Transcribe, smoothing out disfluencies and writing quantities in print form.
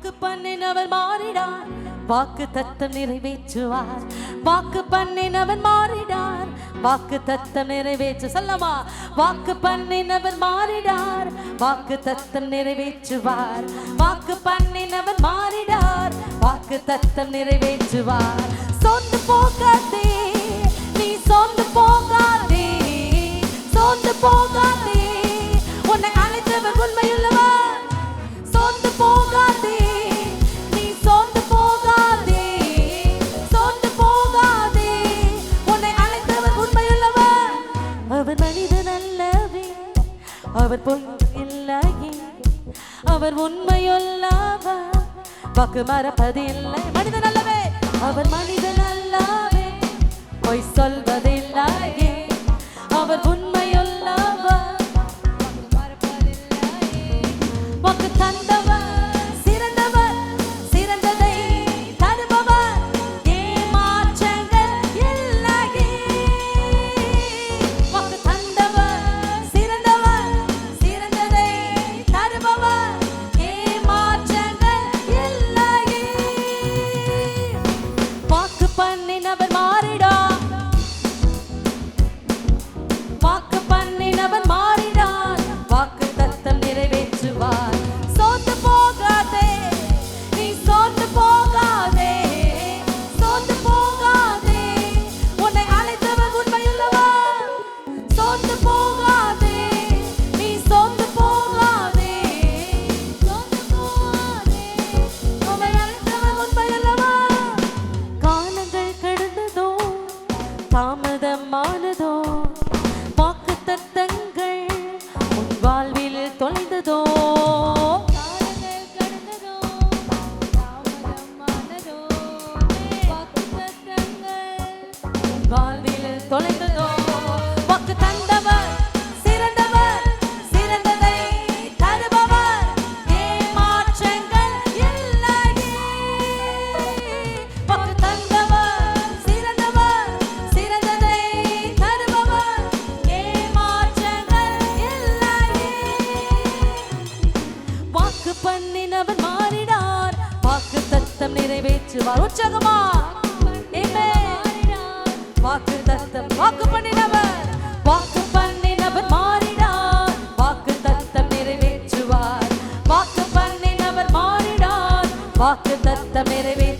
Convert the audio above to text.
வாக்கு பண்ணினவர் மாறிடார், வாக்கு தத்தம் நிறைவேற்றுவார். வாக்கு பண்ணினவர் மாறிடார், வாக்கு தத்தம் நிறைவேற்று சொல்லமா. வாக்கு பண்ணினவர் மாறிடார், வாக்கு தத்தம் நிறைவேற்றுவார். வாக்கு பண்ணினவர் மாறிடார், வாக்கு தத்தம் நிறைவேற்றுவார். சோர்ந்து போகாதே, நீ சோர்ந்து போகாதே, சோர்ந்து போகாதே, உன்னை அழைத்தவர் உண்மையுள்ளவர். சோர்ந்து போகாதே, நீ சோர்ந்து போகாதே, சோர்ந்து போகாதே, உன்னை அழைத்தவர் உண்மையுள்ளவர். அவர் மனிதன் அல்லவே, அவர் பொய் இல்லையே, அவர் உண்மையுள்ளவர், வாக்கு மறப்பதில்லை. மனிதன் அல்லவே, அவர் மனிதன் அல்லவே, பொய் சொல்வதில்லையே, அவர் உண்மையுள்ளவர், வாக்கு தந்தவர், சிறந்தவர், சிறந்ததை தருபவர், ஏமாற்றங்கள் இல்லையே. வாக்கு தந்தவர், சிறந்தவர், சிறந்ததை தருபவர், ஏமாற்றங்கள் இல்லையே. வாக்கு பண்ணினவர் மாறிடார், வாக்கு பண்ணினவர் மாறிடார், வாக்கு தத்தம் நிறைவேற்றுவார். சோர்ந்து போகாதே, நீ சோர்ந்து போகாதே, சோர்ந்து போகாதே, உன்னை அழைத்தவர் உண்மையுள்ளவர். சோர்ந்து போகாதே, நீ சோர்ந்து போகாதே, சோர்ந்து போகாதே, உன்னை அழைத்தவர் உண்மையுள்ளவர். காலங்கள் கடந்ததோ, தாமதமானதோ, வாக்கு தத்தங்கள் உன் வாழ்வில் தொலைந்ததோ. காலங்கள் கடந்ததோ, தாமதமானதோ, வாக்கு தத்தங்கள் உன் வாழ்வில் தொலைந்ததோ. வாக்கு தந்தவர், சிறந்தவர், சிறந்ததை தருபவர், ஏமாற்றங்கள் இல்லையே. வாக்கு தந்தவர், சிறந்தவர், சிறந்ததை தருபவர், ஏமாற்றங்கள் இல்லையே. வாக்கு பண்ணினவர் மாறினார், வாக்கு தத்தம் நிறைவேற்றுவார். உற்சாகமா வாக்கு தத்தம், வாக்கு பண்ணினவர், வாக்கு பண்ணினவர் மாறினார், வாக்கு தத்தம் நிறைவேற்றுவார். வாக்கு பண்ணினவர் மாறினார், வாக்கு தத்தம் நிறைவேற்றுவார்.